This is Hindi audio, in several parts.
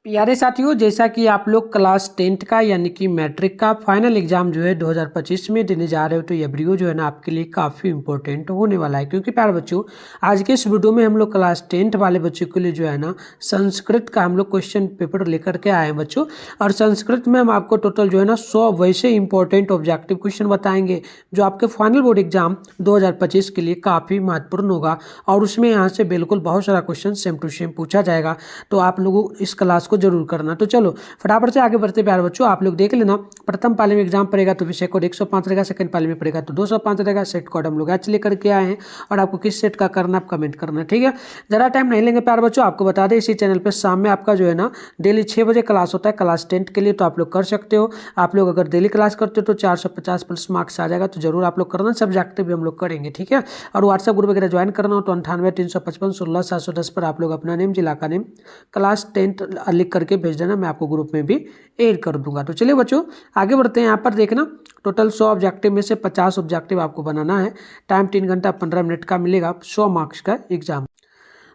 प्यारे साथियों, जैसा कि आप लोग क्लास 10th का यानी कि मैट्रिक का फाइनल एग्जाम जो है 2025 में देने जा रहे हो, तो ये वीडियो जो है ना आपके लिए काफ़ी इंपॉर्टेंट होने वाला है। क्योंकि प्यारे बच्चों, आज के इस वीडियो में हम लोग क्लास 10th वाले बच्चों के लिए जो है ना संस्कृत का हम लोग क्वेश्चन पेपर लेकर के आए हैं बच्चों। और संस्कृत में हम आपको टोटल जो है ना 100 वैसे इंपॉर्टेंट ऑब्जेक्टिव क्वेश्चन बताएंगे जो आपके फाइनल बोर्ड एग्जाम 2025 के लिए काफ़ी महत्वपूर्ण होगा। और उसमें यहाँ से बिल्कुल बहुत सारा क्वेश्चन सेम टू सेम पूछा जाएगा, तो आप लोगों इस क्लास को जरूर करना। तो चलो फटाफट से आगे बढ़ते प्यारे बच्चों, आप लोग देख लेना। प्रथम पाली में एग्जाम पड़ेगा तो विषय कोड 105 रहेगा, सेकंड पाली में पड़ेगा तो 205 रहेगा। सेट कोड हम लोग आज लेकर के आए हैं और आपको किस सेट का करना आप कमेंट करना, ठीक है। ज़्यादा टाइम नहीं लेंगे प्यारे बच्चों, आपको बता दें इसी चैनल पर शाम में आपका जो है ना डेली 6 बजे क्लास होता है क्लास 10th के लिए, तो आप लोग कर सकते हो। आप लोग अगर डेली क्लास करते हो तो 450 प्लस मार्क्स आ जाएगा, तो जरूर आप लोग करना। सब्जेक्टिव भी हम लोग करेंगे, ठीक है। और व्हाट्सएप ग्रुप वगैरह ज्वाइन करना हो तो 98 355 16 710 पर आप लोग अपना नेम, जिला का नेम, क्लास 10th लिख करके भेज देना, मैं आपको ग्रुप में भी ऐड कर दूंगा। तो चलिए बच्चों आगे बढ़ते हैं। यहाँ पर देखना टोटल 100 ऑब्जेक्टिव में से 50 ऑब्जेक्टिव आपको बनाना है। टाइम 3 घंटा 15 मिनट का मिलेगा, 100 मार्क्स का एग्जाम।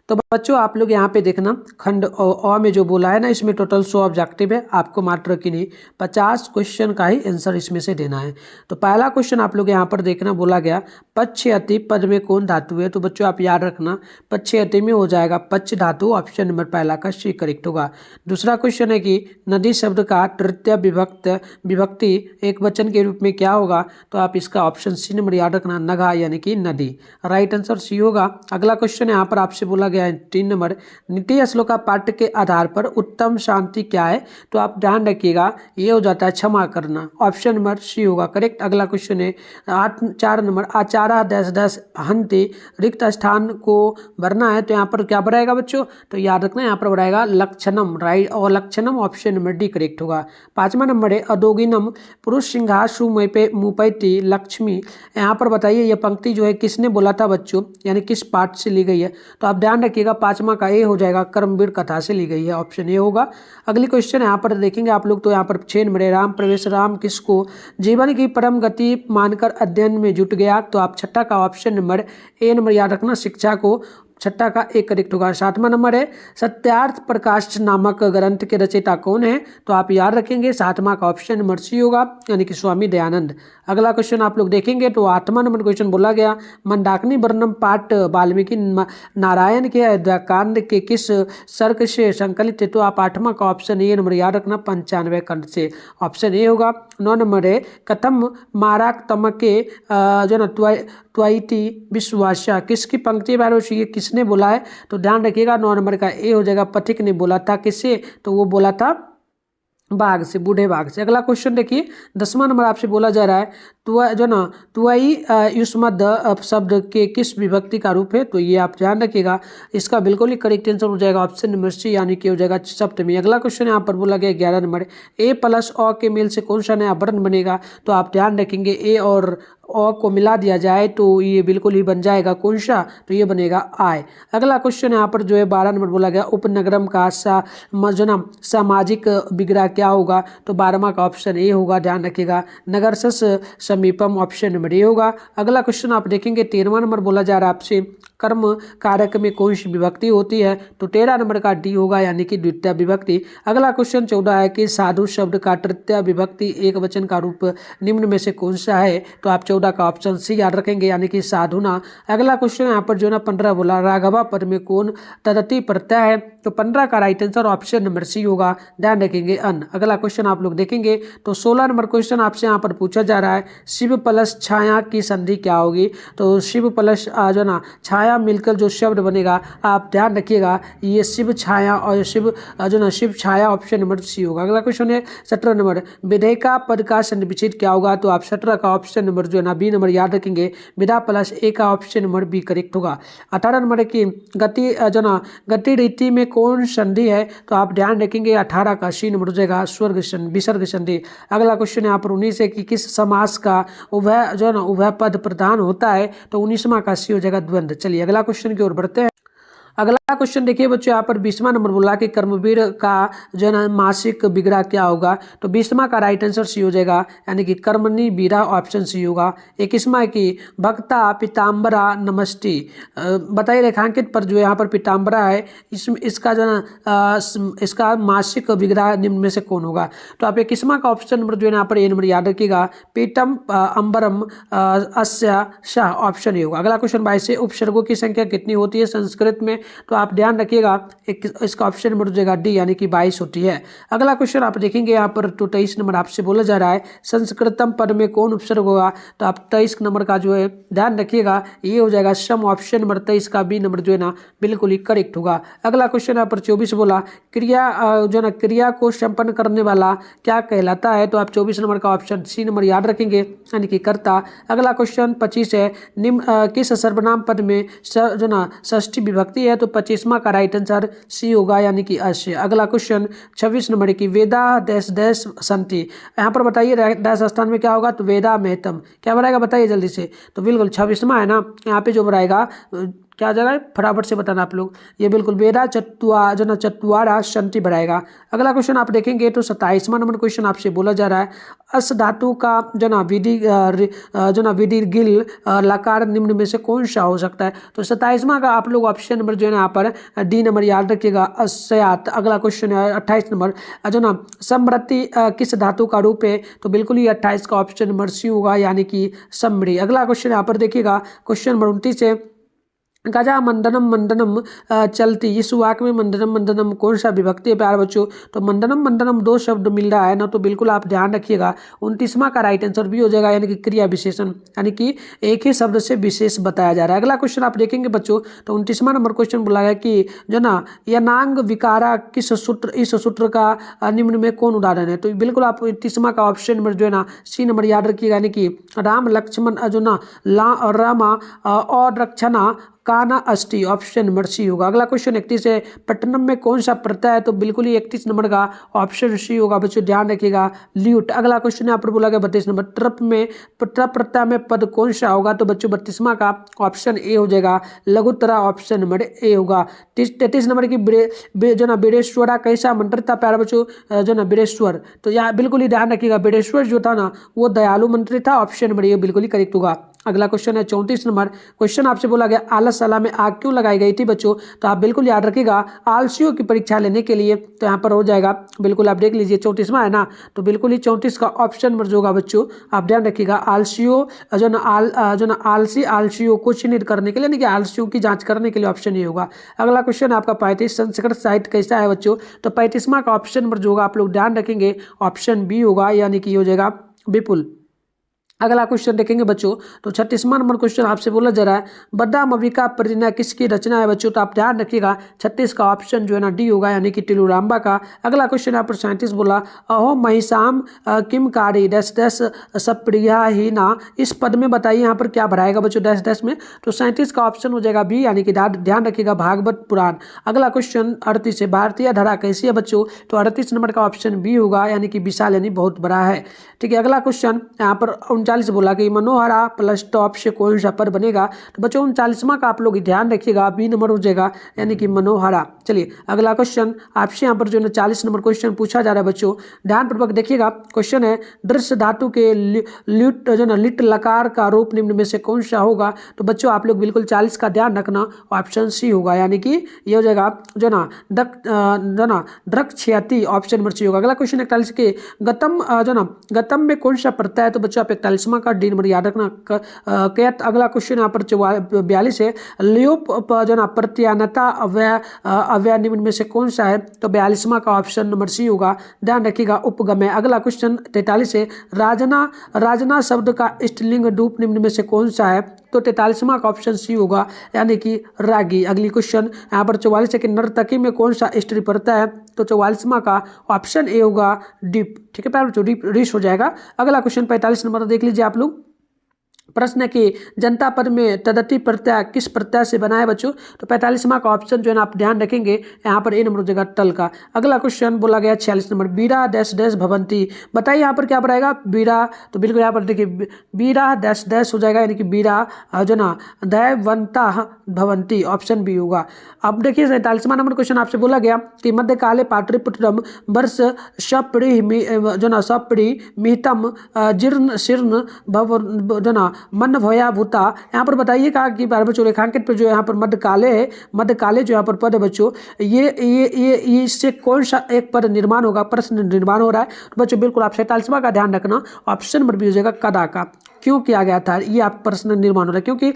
तो बच्चों आप लोग यहाँ पे देखना, खंड अ में जो बोला है ना, इसमें टोटल 100 ऑब्जेक्टिव है। आपको मात्र कि नहीं 50 क्वेश्चन का ही आंसर इसमें से देना है। तो पहला क्वेश्चन आप लोग यहाँ पर देखना, बोला गया पच्छयति पद में कौन धातु है। तो बच्चों आप याद रखना, पच्छयति में हो जाएगा पच्छ धातु, ऑप्शन नंबर पहला का सी करेक्ट होगा। दूसरा क्वेश्चन है कि नदी शब्द का तृतीय विभक्ति एक वचन के रूप में क्या होगा। तो आप इसका ऑप्शन सी नंबर याद रखना, नगा यानी कि नदी। राइट आंसर सी होगा। अगला क्वेश्चन यहाँ पर आपसे बोला गया 3 नंबर, नीति श्लोका पाठ के आधार पर उत्तम शांति क्या है। तो आप ध्यान रखिएगा, ये हो जाता है क्षमा करना, ऑप्शन नंबर सी होगा करेक्ट। अगला क्वेश्चन है 4 नंबर, आचारा दस दस हंति, रिक्त स्थान को भरना है। तो यहाँ पर क्या बढ़ाएगा बच्चों, तो याद रखना यहाँ पर बढ़ाएगा लक्षणम, राइट, और लक्षणम ऑप्शन नंबर डी करेक्ट होगा। 5वां नंबर है अदोगिनम पुरुष सिंहासु मुपैति लक्ष्मी। यहाँ पर बताइए ये पंक्ति जो है किसने बोला था बच्चों, यानी किस पाठ से ली गई है। तो आप ध्यान रखिएगा 5वां का ए हो जाएगा, कर्मवीर कथा से ली गई है, ऑप्शन ए होगा। अगली क्वेश्चन यहाँ पर देखेंगे आप लोग, तो यहाँ पर 6 नंबर है, राम प्रवेश राम किसको जीवन की परम गति मानकर अध्ययन में जुट गया। तो आप छठा का ऑप्शन नंबर ए नंबर याद रखना, शिक्षा को, छठा का एक करेक्ट होगा। 7वां नंबर है सत्यार्थ प्रकाश नामक ग्रंथ के रचयिता कौन है। तो आप याद रखेंगे 7वां का ऑप्शन नंबर सी होगा, यानी कि स्वामी दयानंद। अगला क्वेश्चन आप लोग देखेंगे तो 8वां नंबर क्वेश्चन बोला गया मंदाकिनी वर्णम पाठ वाल्मीकि नारायण के अयोध्याकांड के किस सर्ग से संकलित है। तो आप 8वां का ऑप्शन ए नंबर याद रखना, 95 खंड से, ऑप्शन ए होगा। 9 नंबर है कथम माराक तमके जो ना त्वइति विश्वासा, किसकी पंक्ति बारे में ये किसने बोला है। तो ध्यान रखिएगा 9 नंबर का ए हो जाएगा, पथिक ने बोला था। किससे, तो वो बोला था बाघ से, बूढ़े बाघ से। अगला क्वेश्चन देखिए 10वां नंबर आपसे बोला जा रहा है जो ना तुअई युष्मद शब्द के किस विभक्ति का रूप है। तो ये आप ध्यान रखिएगा, इसका बिल्कुल ही करेक्ट आंसर हो जाएगा ऑप्शन नंबर सी, यानी कि हो जाएगा सप्तमी। अगला क्वेश्चन यहाँ पर बोला गया 11 नंबर, ए प्लस अ के मेल से कौन सा नया वर्ण बनेगा। तो आप ध्यान रखेंगे ए और अ को मिला दिया जाए तो ये बिल्कुल ही बन जाएगा कौन सा, तो ये बनेगा आय। अगला क्वेश्चन यहाँ पर जो है 12 नंबर बोला गया उपनगरम का जो ना सामाजिक विग्रह क्या होगा। तो 12वां का ऑप्शन ए होगा, ध्यान रखिएगा नगरसस समीपम, ऑप्शन नंबर ए होगा। अगला क्वेश्चन आप देखेंगे 13वां नंबर बोला जा रहा है आपसे कर्म कारक में कौन सी विभक्ति होती है। तो 13 नंबर का डी होगा, यानी कि द्वितीय विभक्ति। अगला क्वेश्चन 14 है कि साधु शब्द का तृतीय विभक्ति एक वचन का रूप निम्न में से कौन सा है। तो आप 14 का ऑप्शन सी याद रखेंगे, यानी कि साधुना। अगला क्वेश्चन यहाँ पर जो ना 15 बोला राघवा पद में कौन तदति प्रत्यय है। तो 15 का right answer option number C होगा, ध्यान रखेंगे अन। अगला क्वेश्चन आप लोग देखेंगे तो 16 नंबर क्वेश्चन आपसे यहाँ पर पूछा जा रहा है शिव प्लस छाया की संधि क्या होगी। तो शिव प्लस जो ना छाया मिलकर जो शब्द बनेगा, आप ध्यान रखिएगा ये शिव छाया और शिव जो ना शिव छाया, ऑप्शन नंबर सी होगा। अगला क्वेश्चन है 17 नंबर विधेयका पद का संधि विच्छेद क्या होगा। तो आप 17 का ऑप्शन नंबर जो है ना बी नंबर याद रखेंगे, विधा प्लस ए का ऑप्शन नंबर बी करेक्ट होगा। 18 नंबर की गति जो ना गति रीति में कौन संधि है। तो आप ध्यान रखेंगे 18 का सी नंबर हो जाएगा स्वर्ग विसर्ग संधि। अगला क्वेश्चन यहाँ पर 19 है कि किस समास का उभय जो है ना उभय पद प्रधान होता है। तो 19वां का सी हो जाएगा द्वंद्व। चलिए अगला क्वेश्चन की ओर बढ़ते हैं। अगला क्वेश्चन देखिए बच्चों, यहाँ पर 20वां नंबर बोला कि कर्मवीर का जो है ना मासिक बिगड़ा क्या होगा। तो 20वां का राइट आंसर सी हो जाएगा, यानी कि कर्मणी बीरा, ऑप्शन सी होगा। 21वां की भक्ता पीताम्बरा नमस्ती। बताइए रेखांकित पर जो यहाँ पर पीताम्बरा है, इसका जो है ना इसका मासिक बिगड़ा निम्न में से कौन होगा। तो आप 21वां का ऑप्शन नंबर जो है यहाँ पर ए नंबर याद रखिएगा, पीतम अंबरम अस्य शाह, ऑप्शन ए होगा। अगला क्वेश्चन 22 से उपसर्गों की संख्या कितनी होती है संस्कृत में। तो आप ध्यान रखिएगा इसका ऑप्शन नंबर हो जाएगा डी, यानी कि 22 होती है। अगला क्वेश्चन आप देखेंगे यहाँ पर 23 नंबर आपसे बोला जा रहा है संस्कृतम पद में कौन उपसर्ग होगा। तो आप 23 नंबर का जो है ध्यान रखिएगा, ये हो जाएगा सम, ऑप्शन नंबर 23 का बी नंबर जो है ना बिल्कुल ही करेक्ट होगा। अगला क्वेश्चन यहाँ पर 24 बोला क्रिया जो है ना क्रिया को संपन्न करने वाला क्या कहलाता है। तो आप 24 नंबर का ऑप्शन सी नंबर याद रखेंगे, यानी कि कर्ता। अगला क्वेश्चन 25 है, निम्न किस सर्वनाम पद में जो ना षष्ठी विभक्ति है। तो 25वां का राइट आंसर सी होगा, यानी कि अश्य। अगला क्वेश्चन 26 नंबर की वेदा डैश डैश संति, यहाँ पर बताइए डैश स्थान में क्या होगा। तो वेदा महतम, क्या बनाएगा बताइए जल्दी से। तो बिल्कुल 26वां है ना, यहाँ पे जो बनाएगा क्या जगह है, फटाफट से बताना आप लोग। ये बिल्कुल वेदा जो ना चतुआरा संति बढ़ाएगा। अगला क्वेश्चन आप देखेंगे तो 27वां नंबर क्वेश्चन आपसे बोला जा रहा है अस धातु का जो ना विधि गिल लकार निम्न में से कौन सा हो सकता है। तो 27वां का आप लोग ऑप्शन नंबर जो है ना यहाँ पर डी नंबर याद रखिएगा, अस्यात। अगला क्वेश्चन है 28 नंबर, जो ना समृद्धि किस धातु का रूप है। तो बिल्कुल ही 28 का ऑप्शन नंबर सी होगा, यानी कि समृद्धि। अगला क्वेश्चन यहाँ पर देखिएगा क्वेश्चन नंबर 29 है गजा मंडनम मंडनम चलती, इस वाक्य में मंडनम मंडनम कौन सा विभक्ति है प्यारे बच्चों। तो मंडनम मंडनम दो शब्द मिल रहा है ना, तो बिल्कुल आप ध्यान रखिएगा 29वां का राइट आंसर भी हो जाएगा, यानी कि क्रिया विशेषण, यानी कि एक ही शब्द से विशेष बताया जा रहा है। अगला क्वेश्चन आप देखेंगे बच्चों, तो 29वां नंबर क्वेश्चन बोला गया कि जो ना यनांग विकारा किस सूत्र, इस सूत्र का निम्न में कौन उदाहरण है। तो बिल्कुल आप 29वां का ऑप्शन नंबर जो है ना सी नंबर याद रखिएगा, यानी कि राम लक्ष्मण जो ना रामा और रक्षणा काना अष्टी, ऑप्शन नंबर सी होगा। अगला क्वेश्चन 31 है पट्टनम में कौन सा प्रत्यय है। तो बिल्कुल ही 31 नंबर का ऑप्शन सी होगा बच्चों, ध्यान रखिएगा ल्यूट। अगला क्वेश्चन यहाँ पर बोला गया 32 नंबर ट्रप में ट्रप प्रत्यय में पद कौन सा होगा। तो बच्चों 32वां का ऑप्शन ए हो जाएगा, लघुतरा, ऑप्शन नंबर ए होगा। 33 नंबर की जो ना बिरेश्वरा कैसा मंत्र था प्यारा बच्चों, जो ना बिरेश्वर। तो यहाँ बिल्कुल ही ध्यान रखिएगा बिरेश्वर जो था ना वो दयालु मंत्र था, ऑप्शन नंबर ए बिल्कुल ही करेक्ट होगा। अगला क्वेश्चन है 34 नंबर क्वेश्चन आपसे बोला गया आलसला में आग क्यों लगाई गई थी बच्चों। तो आप बिल्कुल याद रखिएगा आलसियों की परीक्षा लेने के लिए, तो यहाँ पर हो जाएगा बिल्कुल आप देख लीजिए 34वां है ना, तो बिल्कुल ही 34 का ऑप्शन नंबर जो होगा बच्चों आप ध्यान रखिएगा आलसियों जो ना आलसियों को चिन्हित करने के लिए, यानी कि आलसियों की जांच करने के लिए, ऑप्शन ये होगा। अगला क्वेश्चन आपका 35 संस्कृत साहित्य कैसा है बच्चों। तो 35वां का ऑप्शन नंबर जो होगा आप लोग ध्यान रखेंगे ऑप्शन बी होगा, यानी कि हो जाएगा विपुल। अगला क्वेश्चन देखेंगे बच्चों, तो 36वां नंबर क्वेश्चन आपसे बोला जा रहा है बदामविका परिणय किसकी रचना है बच्चों। तो आप ध्यान रखिएगा 36 का ऑप्शन जो है ना डी होगा, यानी कि टिलुराम्बा का। अगला क्वेश्चन यहाँ पर 37 बोला अहो महिषाम किम कारी डैश डैश सप्रिया ही ना, इस पद में बताइए यहाँ पर क्या भराएगा बच्चों डैश डैश में। तो 37 का ऑप्शन हो जाएगा बी, यानी कि ध्यान रखिएगा भागवत पुराण। अगला क्वेश्चन 38 है भारतीय धरा कैसी है बच्चों। तो 38 नंबर का ऑप्शन बी होगा, यानी कि विशाल, यानी बहुत बड़ा है। ठीक है, अगला क्वेश्चन यहाँ पर 39 बोला कि मनोहरा प्लस टॉप से कौन सा पद बनेगा। तो बच्चों 39वां का आप लोग ध्यान रखिएगा बी नंबर हो जाएगा, यानी कि मनोहरा। चलिए अगला क्वेश्चन आपसे यहाँ पर जो है 40 नंबर क्वेश्चन पूछा जा रहा है बच्चों, ध्यानपूर्वक देखिएगा। क्वेश्चन है दृश्य धातु के ल्यूट जो ना लिट लकार का रूप निम्न में से कौन सा होगा। तो बच्चों आप लोग बिल्कुल 40 का ध्यान रखना, ऑप्शन सी होगा, यानी कि ये हो जाएगा जो ना द्रक्षयति, ऑप्शन नंबर सी होगा। अगला क्वेश्चन 41 के गतम में कौन सा प्रत्यय है। तो बच्चों आप 41वां का डी नंबर याद रखना। अगला क्वेश्चन यहाँ पर 42 है लियोप जो ना प्रत्यानता अव्यय निम्न में से कौन सा है। तो 42वां का ऑप्शन नंबर सी होगा, ध्यान रखिएगा उपगमय। अगला क्वेश्चन 43 है राजना शब्द का स्त्रीलिंग रूप निम्न में से कौन सा है। तो 43वां का ऑप्शन सी होगा, यानी कि रागी। अगली क्वेश्चन यहाँ पर 44 है कि नर्तकी में कौन सा स्त्री पड़ता है। तो 44वां का ऑप्शन ए होगा डीप। ठीक है प्यारे बच्चों, डीप रिश हो जाएगा। अगला क्वेश्चन 45 नंबर देख लीजिए आप लोग। प्रश्न की जनता पद में तदती प्रत्यय किस प्रत्यय से बनाए बच्चों? तो 45वां का ऑप्शन जो है ना आप ध्यान रखेंगे यहाँ पर ए नंबर हो जाएगा टल का। अगला क्वेश्चन बोला गया 46 नंबर, बीरा डैश डैश भवंती। बताइए यहाँ पर क्या बनाएगा? बीरा, तो बिल्कुल यहाँ पर देखिए बीरा डैश डैश हो जाएगा, यानी कि बीरा जो ना दैवंता भवंती, ऑप्शन बी होगा। अब देखिए 47वां नंबर क्वेश्चन आपसे बोला गया कि मध्यकाले पाटलिपुत्रम वर्ष सप्री जो ना सप्री मिहितम जीर्ण शीर्ण भव जो ना मन भया भूता। यहाँ पर बताइएगा कि बच्चों रेखांकित पर जो यहाँ पर मध्यकाले है, मध्यकाले जो यहाँ पर पद है बच्चों, ये इससे कौन सा एक पद निर्माण होगा? प्रश्न निर्माण हो रहा है तो बच्चों बिल्कुल आप 47वां का ध्यान रखना, ऑप्शन नंबर बी हो जाएगा कदा का। क्यों किया गया था ये आप प्रश्न निर्माण हो रहा है? क्योंकि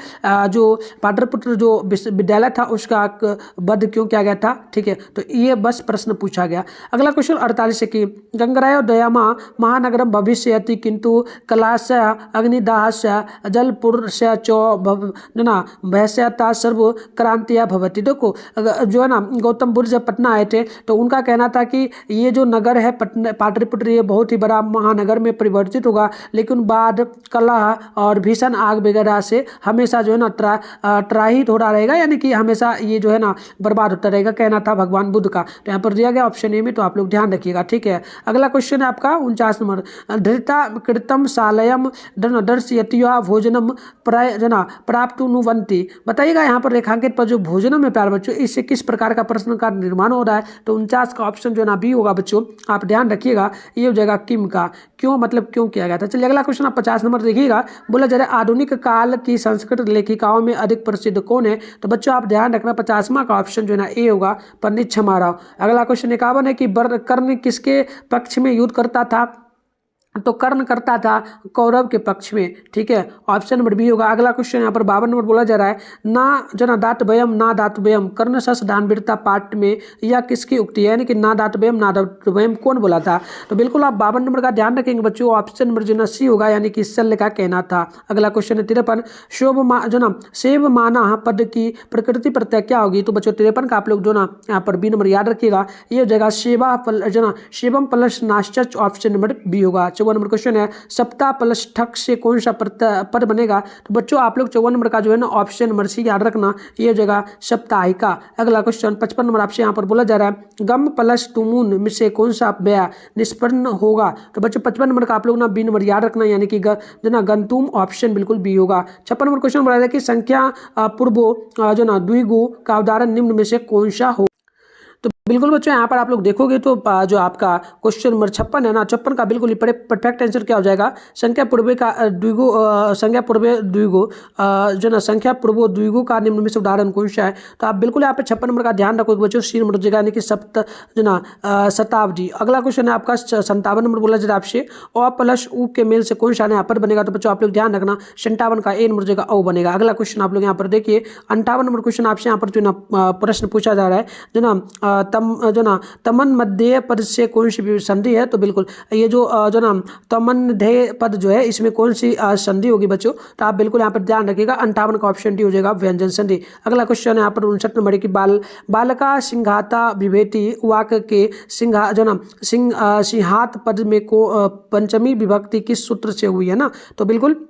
जो पाटलिपुत्र जो विद्यालय था उसका वध क्यों किया गया था? ठीक है, तो ये बस प्रश्न पूछा गया। अगला क्वेश्चन 48 है कि गंगरायो दयामा महानगरम भविष्यति किंतु कलास्य अग्निदाहस्य जलपुरस्य चौ ना भयस्यता सर्व क्रांतिया भवती। देखो जो है ना गौतम बुद्ध जब पटना आए थे तो उनका कहना था कि ये जो नगर है पाटलिपुत्र ये बहुत ही बड़ा महानगर में परिवर्तित होगा, लेकिन बाद कला और भीषण आग वगैरह से हमेशा जो है ना त्राहित हो रहा रहेगा, यानी कि हमेशा ये जो है ना बर्बाद होता रहेगा, कहना था भगवान बुद्ध का। तो यहाँ पर दिया गया ऑप्शन ए में, तो आप लोग ध्यान रखिएगा। ठीक है, अगला क्वेश्चन है आपका 49 नंबर, धृता कृतम सालयम दर्शयतिया भोजनम प्राप्तुनुवंती। बताइएगा यहाँ पर रेखांकित पर जो भोजनम है प्यार बच्चों, इससे किस प्रकार का प्रश्न का निर्माण हो रहा है? तो 49 का ऑप्शन जो है ना बी होगा बच्चों, आप ध्यान रखिएगा, ये हो जाएगा किम का। क्यों, मतलब क्यों किया गया था? चलिए अगला क्वेश्चन आप 50 नंबर देखिएगा, बोला जा रहा है आधुनिक काल की संस्कृत लेखिकाओं में अधिक प्रसिद्ध कौन है? तो बच्चों आप ध्यान रखना 50वां का ऑप्शन जो है ना ए होगा, पंडित क्षमाराव। अगला क्वेश्चन 51 है कि कर्ण किसके पक्ष में युद्ध करता था? तो कर्ण करता था कौरव के पक्ष में। ठीक है, ऑप्शन नंबर बी होगा। अगला क्वेश्चन यहाँ पर 52 नंबर बोला जा रहा है ना जना दातव्यम ना दातव्यम कर्ण सस दानवीरता पाठ में यह किसकी उक्ति है? यानी कि ना दातव्यम ना दातव्यम कौन बोला था? तो बिल्कुल आप 52 नंबर का ध्यान रखेंगे बच्चों, ऑप्शन नंबर जो ना सी होगा, यानी कि शल्य का कहना था। अगला क्वेश्चन है 53, जो ना सेव माना पद की प्रकृति प्रत्यय क्या होगी? तो बच्चों 53 का आप लोग जो ना यहाँ पर बी नंबर याद रखिएगा, ये हो जाएगा सेवा जो ना शिवम प्लस नाश्च, ऑप्शन नंबर बी होगा। 54 नंबर क्वेश्चन है सप्ताह प्लस ठक से कौन सा पद बनेगा? तो बच्चों आप लोग 54 नंबर का जो है ना ऑप्शन नंबर सी याद रखना, ये हो जाएगा सप्ताहिका। अगला क्वेश्चन 55 नंबर आपसे यहाँ पर बोला जा रहा है गम प्लस तुमुन में से कौन सा व्यय निष्पन्न होगा? तो बच्चों 55 नंबर का आप लोग ना बी नंबर याद रखना, यानी कि जो ना गंतुम, ऑप्शन बिल्कुल बी होगा। 56 नंबर क्वेश्चन बोला जाए कि संख्या पूर्वो जो ना द्विगु का उदाहरण निम्न में से कौन सा हो? तो बिल्कुल बच्चों यहाँ पर आप लोग देखोगे तो जो आपका क्वेश्चन नंबर 56 है ना, 56 का बिल्कुल ही परफेक्ट आंसर क्या हो जाएगा? संख्या पूर्वे का द्विगु संख्या पूर्वे द्विगु जो ना संख्या पूर्वो द्विगु का निम्न में से उदाहरण कौन सा है? तो आप बिल्कुल यहाँ पे 56 नंबर का ध्यान रखोगे बच्चों, सी नंबर जगह यानी कि सप्त जो ना शताब्दी। अगला क्वेश्चन है आपका 57 नंबर बोला जाए आपसे अ प्लस उ के मेल से कौन सा यहाँ पर बनेगा? तो बच्चों आप लोग ध्यान रखना 57 का ए नंबर जगह ओ बनेगा। अगला क्वेश्चन आप लोग यहाँ पर देखिए 58 नंबर क्वेश्चन आपसे यहाँ पर जो ना प्रश्न पूछा जा रहा है जो ना जो ना तमन मध्य पद से कौन सी संधि है? तो बिल्कुल ये जो ना तमन ध्येय पद जो है इसमें कौन सी संधि होगी बच्चों? तो आप बिल्कुल यहाँ पर ध्यान रखिएगा, 58 का ऑप्शन डी हो जाएगा व्यंजन संधि। अगला क्वेश्चन है यहाँ पर 59 नंबर की बालका सिंघाता विभेति वाक्य के सिंघा जो ना सिंहात पद में को पंचमी विभक्ति किस सूत्र से हुई है ना? तो बिल्कुल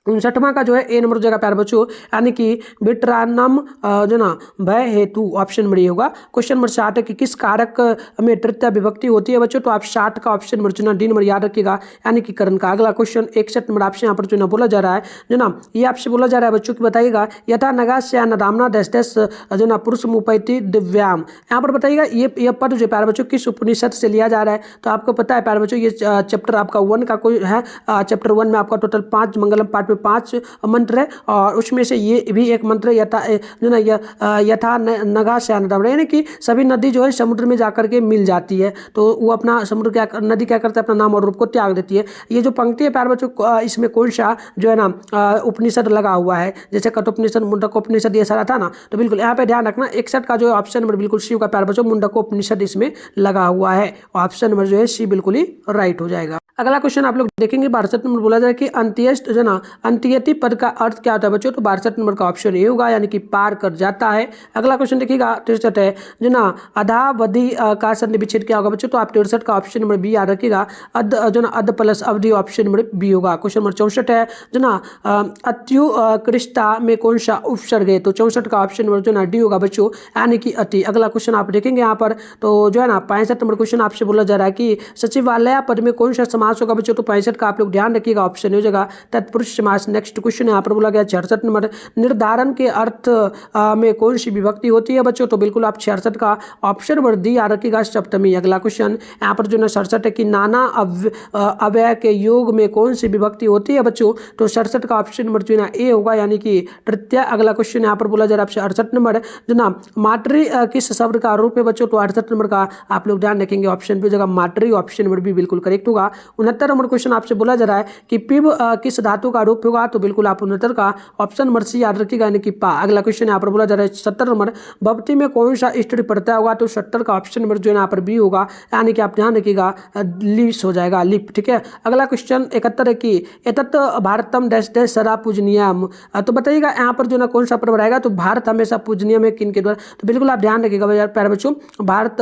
59वां का जो है ए नंबर जगह प्यार बच्चों, यानी कि विट्रानम जो ना भय हेतु, ऑप्शन नंबर ए होगा। क्वेश्चन नंबर 60 है कि किस कारक में तृतीय विभक्ति होती है बच्चों? तो आप 60 का ऑप्शन नंबर चुना डी नंबर याद रखिएगा, यानी कि करण का। अगला क्वेश्चन 61 नंबर आपसे यहाँ पर चुना बोला जा रहा है जो ना ये आपसे बोला जा रहा है बच्चों की बताइएगा यथा नगास्या नदामना दस दस जो ना पुरुष मुपैती दिव्याम। यहाँ पर बताइएगा ये पद जो प्यार बच्चों किस उपनिषद से लिया जा रहा है? तो आपको पता है प्यार बच्चों ये चैप्टर आपका 1 का कोई है, चैप्टर 1 में आपका टोटल 5 मंगलम पाठ 5 मंत्र है और उसमें से ये भी एक मंत्र यथा जो ना यथा नगा से यानी कि सभी नदी जो है समुद्र में जाकर के मिल जाती है, तो वो अपना समुद्र नदी क्या करता है अपना नाम और रूप को त्याग देती है। ये जो पंक्ति है प्यार बच्चों इसमें कौन सा जो है ना उपनिषद लगा हुआ है? जैसे कठोपनिषद मुंडकोपनिषद ये सारा था ना, तो बिल्कुल यहाँ पे ध्यान रखना 61 का जो ऑप्शन नंबर बिल्कुल सी का प्यार बच्चों मुंडकोपनिषद इसमें लगा हुआ है, ऑप्शन नंबर जो है सी बिल्कुल ही राइट हो जाएगा। अगला क्वेश्चन आप लोग देखेंगे 62 नंबर बोला जाए कि अंत्येष्ट जो ना अंत्येति पद का अर्थ क्या होता है बच्चों, तो 62 नंबर का ऑप्शन ए होगा, यानी कि पार कर जाता है। अगला क्वेश्चन देखिएगा 63 है जो ना अधावधि का संधि विच्छेद क्या होगा बच्चों, तो आप 63 का ऑप्शन नंबर बी याद रखिएगा, अध जो ना अध प्लस अवधि ऑप्शन नंबर बी होगा। क्वेश्चन नंबर 64 है जो ना अत्युकृष्टता में कौन सा उपसर्ग है, तो 64 का ऑप्शन नंबर जो ना डी होगा बच्चों, यानी कि अति। अगला क्वेश्चन आप देखेंगे यहाँ पर, तो जो है ना 65 नंबर क्वेश्चन आपसे बोला जा रहा है कि सचिवालय पद में कौन सा समास होगा बच्चों, तो 65 का आप लोग ध्यान रखिएगा, ऑप्शन हो जाएगा तत्पुरुष समास। नेक्स्ट क्वेश्चन यहाँ पर बोला गया 66 नंबर, निर्धारण के अर्थ में कौन सी विभक्ति होती है बच्चों, तो बिल्कुल आप 66 का ऑप्शन नंबर डी याद रखिएगा, सप्तमी। अगला क्वेश्चन यहाँ पर जो ना 67 है कि नाना अव्यय के योग में कौन सी विभक्ति होती है बच्चों, तो 67 का ऑप्शन नंबर जो है ना ए होगा, यानी कि तृतीय। अगला क्वेश्चन यहाँ पर बोला जा रहा है आपसे 68 नंबर जो ना मातृ किस शब्द का रूप है बच्चों, तो 68 नंबर का आप लोग ध्यान रखेंगे, ऑप्शन बी जगह मातृ, ऑप्शन नंबर बी बिल्कुल करेक्ट होगा। 69 नंबर क्वेश्चन आपसे बोला जा रहा है कि पिब किस धातु का रूप होगा, तो बिल्कुल आप 69 का ऑप्शन नंबर सी याद रखिएगा, यानी कि पा। अगला क्वेश्चन यहाँ पर बोला जा रहा है 70 नंबर, भवती में कौन सा स्त्री प्रत्यय होगा, तो 70 का ऑप्शन नंबर जो है यहाँ पर बी होगा, यानी कि आप ध्यान रखिएगा लिप्स हो जाएगा, लिप, ठीक है। अगला क्वेश्चन 71 है कि एतत् भारतम डैश डैश सदा पूजनीयम, तो बताइएगा यहाँ पर जो ना कौन सा पर्व रहेगा, तो भारत हमेशा पूजनीय में किन के द्वारा, तो बिल्कुल आप ध्यान रखिएगा प्यारे बच्चों, भारत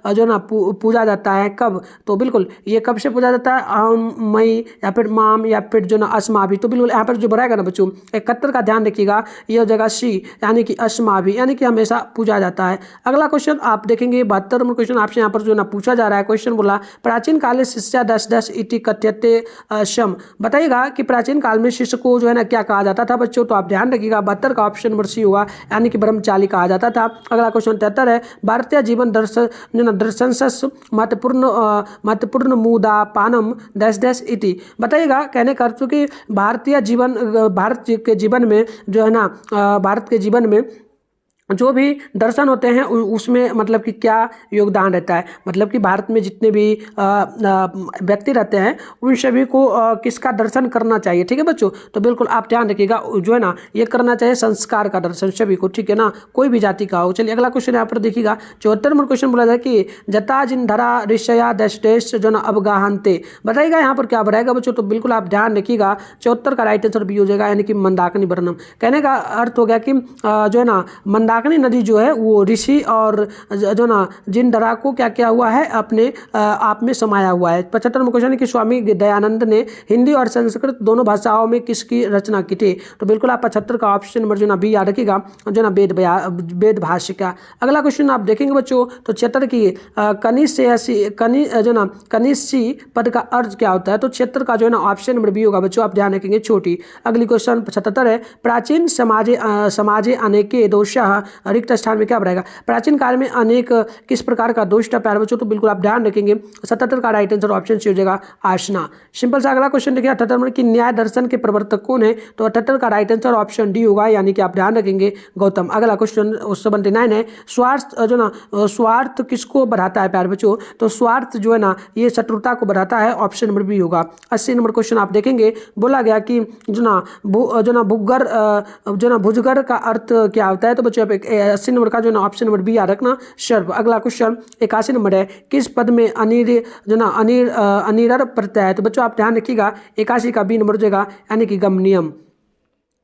जो ना पूजा जाता है कब, तो बिल्कुल ये कब से पूजा जाता है, मई या फिर माम या फिर जो ना अस्माभि, तो बिल्कुल यहाँ पर जो बढ़ाएगा ना बच्चों 71 का ध्यान रखिएगा, यह जगह सी यानी कि अस्माभि, यानी कि हमेशा पूजा जाता है। अगला क्वेश्चन आप देखेंगे 72 नंबर क्वेश्चन आपसे यहाँ पर जो ना पूछा जा रहा है, क्वेश्चन बोला प्राचीन काल में शिष्या 10 इति कथ्यते शम, बताइएगा कि प्राचीन काल में शिष्य को जो है ना क्या कहा जाता था बच्चों, तो आप ध्यान रखिएगा 72 का ऑप्शन नंबर सी होगा, यानी कि ब्रह्मचारी कहा जाता था। अगला क्वेश्चन 73 है भारतीय जीवन दर्शन महत्वपूर्ण मुदा पानम डैश डैश इति, बताइएगा कहने का अर्थ कि भारतीय जीवन भारत के जीवन में जो है ना भारत के जीवन में जो भी दर्शन होते हैं उसमें मतलब कि क्या योगदान रहता है, मतलब कि भारत में जितने भी व्यक्ति रहते हैं उन सभी को किसका दर्शन करना चाहिए, ठीक है बच्चों, तो बिल्कुल आप ध्यान रखिएगा जो है ना ये करना चाहिए संस्कार का दर्शन सभी को, ठीक है ना, कोई भी जाति का हो। चलिए अगला क्वेश्चन यहाँ पर देखिएगा 74 नंबर क्वेश्चन बोला जाए कि जता जिन धरा ऋषया देश जो ना अवगाहनते, बताइएगा यहाँ पर क्या बढ़ाएगा बच्चों, तो बिल्कुल आप ध्यान रखिएगा 74 का राइट आंसर बी हो जाएगा, यानी कि मंदाकिनी वर्णम। कहने का अर्थ हो गया कि जो है ना मंदाकिनी नदी जो है वो ऋषि और जो ना जिन धरा को क्या किया हुआ है अपने आप में समाया हुआ है। 75 नंबर क्वेश्चन है कि स्वामी दयानंद ने हिंदी और संस्कृत दोनों भाषाओं में किसकी रचना की थी, तो बिल्कुल आप 75 का ऑप्शन नंबर जो ना बी याद रखिएगा, जो ना वेद भाष्य का। अगला क्वेश्चन आप देखेंगे बच्चों तो 76 की कनिष्सी पद का अर्थ क्या होता है, तो 76 का जो है ना ऑप्शन नंबर बी होगा बच्चों, आप ध्यान रखेंगे छोटी। अगली क्वेश्चन 77 है प्राचीन समाजे अनेके दोषः रिक्त स्थान में क्या बढ़ाएगा, प्राचीन काल में अनेक किस प्रकार का दोष था प्यारे बच्चों, तो बिल्कुल आप ध्यान रखेंगे 77 का राइट आंसर ऑप्शन सी हो जाएगा आसना। सिंपल सा अगला क्वेश्चन देखिए 78 नंबर की न्याय दर्शन के प्रवर्तक कौन है, तो 78 का राइट आंसर ऑप्शन डी होगा, यानी कि आप ध्यान रखेंगे गौतम। अगला क्वेश्चन 79 है स्वार्थ जो ना स्वार्थ किसको बढ़ाता है प्यारे बच्चों, तो स्वार्थ जो है ना ये शत्रुता को बढ़ाता है, ऑप्शन नंबर बी होगा। 80 नंबर क्वेश्चन आप देखेंगे बोला गया कि जो ना भुजगर का अर्थ क्या होता है, तो बच्चों 80 नंबर का जो ना ऑप्शन नंबर बी याद रखना सर्व। अगला क्वेश्चन 81 नंबर है किस पद में अनिर प्रत्यय है, तो बच्चों आप ध्यान रखिएगा 81 का बी नंबर देगा, यानी कि गमनियम।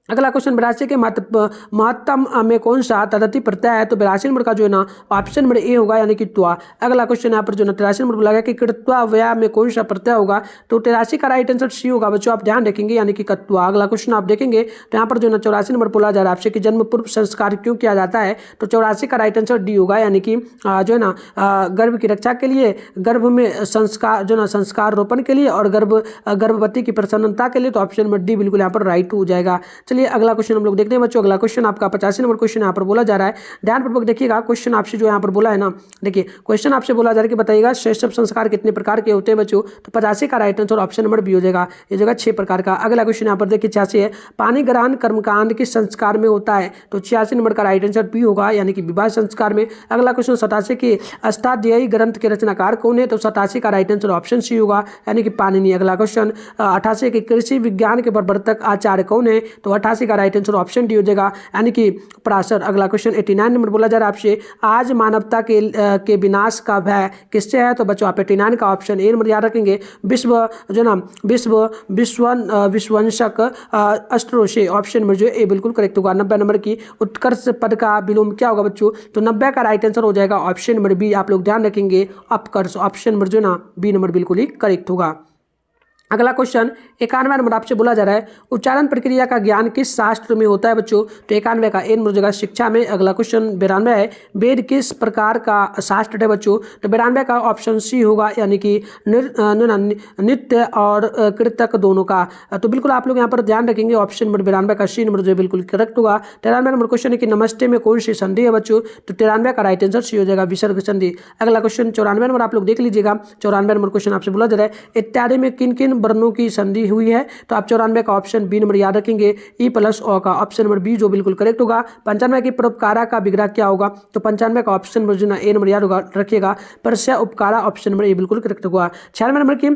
अगला क्वेश्चन 82 के महत्तम में कौन सा तदति प्रत्यय है, तो 82 नंबर का जो है ना ऑप्शन नंबर ए होगा, यानी कि त्वा। अगला क्वेश्चन यहाँ पर जो ना 83 नंबर बोला गया कि कृत्वा व्यय में कौन सा प्रत्यय होगा, तो 83 का राइट आंसर सी होगा बच्चों, आप ध्यान रखेंगे, यानी कि कत्वा। अगला क्वेश्चन आप देखेंगे तो यहाँ पर जो ना 84 नंबर बोला जा रहा है आपसे कि जन्म पूर्व संस्कार क्यों किया जाता है, तो 84 का राइट आंसर डी होगा, यानी कि जो है ना गर्भ की रक्षा के लिए, गर्भ में संस्कार जो ना संस्कार रोपण के लिए और गर्भवती की प्रसन्नता के लिए, तो ऑप्शन नंबर डी बिल्कुल यहाँ पर राइट हो जाएगा। चलिए अगला क्वेश्चन हम लोग देखते हैं बच्चों। अगला क्वेश्चन आपका 85 नंबर क्वेश्चन यहाँ पर बोला जा रहा है, ध्यानपूर्वक देखिएगा क्वेश्चन आपसे जो यहाँ पर बोला है ना, देखिए क्वेश्चन आपसे बोला जा रहा है कि बताइएगा श्रेष्ठ संस्कार कितने प्रकार के होते हैं बच्चों, तो 85 का right answer option number B हो जाएगा, ये जगह 6 प्रकार का। अगला क्वेश्चन यहाँ पर देखिए 86 है पानी ग्रहण कर्मकांड किस संस्कार में होता है, तो 86 नंबर का राइट आंसर बी होगा, यानी कि विवाह संस्कार में। अगला क्वेश्चन 87 की अष्टाध्यायी ग्रंथ के रचनाकार कौन है, तो 87 का राइट आंसर ऑप्शन सी होगा, यानी कि पाणिनि। अगला क्वेश्चन 88 की कृषि विज्ञान के प्रवर्तक आचार्य कौन है, तो 88 का राइट आंसर ऑप्शन डी हो जाएगा, यानी कि पराशर। अगला क्वेश्चन 89 नंबर बोला जा रहा है आपसे, आज मानवता के विनाश का भय किससे है? तो बच्चों आप 89 का ऑप्शन ए नंबर याद रखेंगे, विश्ववंशक अस्त्रों से। ऑप्शन नंबर जो ए बिल्कुल करेक्ट होगा। 90 नंबर की उत्कर्ष पद का विलोम क्या होगा बच्चों? तो 90 का राइट आंसर हो जाएगा ऑप्शन नंबर बी। आप लोग ध्यान रखेंगे अपकर्ष। ऑप्शन नंबर जो ना बी नंबर बिल्कुल ही करेक्ट होगा। अगला क्वेश्चन 91 नंबर आपसे बोला जा रहा है, उच्चारण प्रक्रिया का ज्ञान किस शास्त्र में होता है बच्चों? तो 91 का ए नंबर जगह शिक्षा में। अगला क्वेश्चन 92 है, वेद किस प्रकार का शास्त्र है बच्चों? तो 92 का ऑप्शन सी होगा, यानी कि नृत्य और कृतक दोनों का। तो बिल्कुल आप लोग यहाँ पर ध्यान रखेंगे ऑप्शन नंबर 92 का सी नंबर जो बिल्कुल करेक्ट होगा। 93 नंबर क्वेश्चन है कि नमस्ते में कौन सी संधि है बच्चों? तो 93 का राइट आंसर सी हो जाएगा, विसर्ग संधि। अगला क्वेश्चन 94 नंबर आप लोग देख लीजिएगा। 94 नंबर क्वेश्चन आपसे बोला जा रहा है, इत्यादि में किन किन वर्णों की संधि हुई है? तो आप 94 का ऑप्शन बी नंबर याद रखेंगे, ई प्लस ओ का। ऑप्शन नंबर बी जो बिल्कुल करेक्ट होगा। 95 की परोपकारा का विग्रह क्या होगा? तो 95 का ऑप्शन नंबर जो ना ए नंबर याद होगा रखिएगा, परस्य उपकारा। ऑप्शन नंबर ए बिल्कुल करेक्ट होगा। 96 नंबर की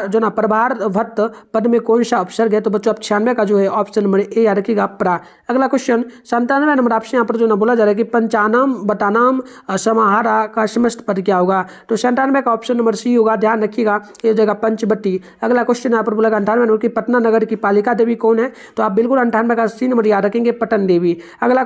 जो ना प्रभार भट्ट पद में कौन सा उपसर्ग है? तो बच्चों आप 96 का जो है ऑप्शन नंबर ए याद रखिएगा, प्रा। अगला क्वेश्चन 97 नंबर आपसे यहाँ पर जो ना बोला जा रहा है कि पंचानाम बटानाम समाहारा का समस्त पद क्या होगा? तो 97 का ऑप्शन नंबर सी होगा, ध्यान रखिएगा, ये जगह पंचवटी। अगला क्वेश्चन यहाँ पर बोला 98 नंबर की पटना नगर की पालिका देवी कौन है? तो आप बिल्कुल 98 का सी नंबर याद रखेंगे, पटन देवी। अगला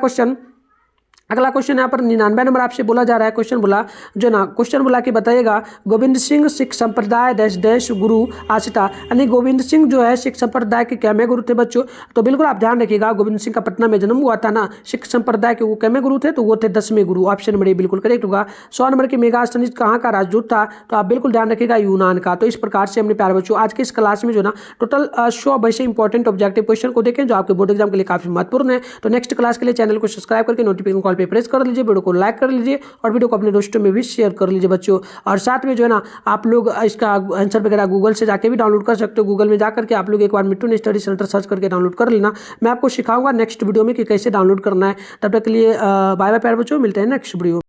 क्वेश्चन यहाँ पर 99 नंबर आपसे बोला जा रहा है, क्वेश्चन बोला कि बताइएगा, गोविंद सिंह सिख संप्रदाय देश देश गुरु आसिता, यानी गोविंद सिंह जो है सिख संप्रदाय के कैमे गुरु थे बच्चों? तो बिल्कुल आप ध्यान रखिएगा, गोविंद सिंह का पटना में जन्म हुआ था ना, सिख संप्रदाय के वो कैमे गुरु थे? तो वो थे 10वें गुरु। ऑप्शन नंबर ए बिल्कुल करेक्ट होगा। 100 नंबर की मेगास्थनीज कहाँ का राजदूत था? तो आप बिल्कुल ध्यान रखिएगा, यूनान का। तो इस प्रकार से हमने प्यारे बच्चों आज के इस क्लास में जो ना टोटल 100 वैसे इंपॉर्टेंट ऑब्जेक्टिव क्वेश्चन को देखें जो आपके बोर्ड एग्जाम के लिए काफी महत्वपूर्ण है। तो नेक्स्ट क्लास के लिए चैनल को सब्सक्राइब करके नोटिफिकेशन कॉल पे प्रेस कर लीजिए, वीडियो को लाइक कर लीजिए और वीडियो को अपने दोस्तों में भी शेयर कर लीजिए बच्चों। और साथ में जो है ना आप लोग इसका आंसर वगैरह गूगल से जाके भी डाउनलोड कर सकते हो। गूगल में जाकर के आप लोग एक बार मिट्टू स्टडी सेंटर सर्च करके डाउनलोड कर लेना। मैं आपको सिखाऊंगा नेक्स्ट वीडियो में कि कैसे डाउनलोड करना है। तब तक के लिए बाय बाय प्यारे बच्चों, मिलते हैं नेक्स्ट वीडियो।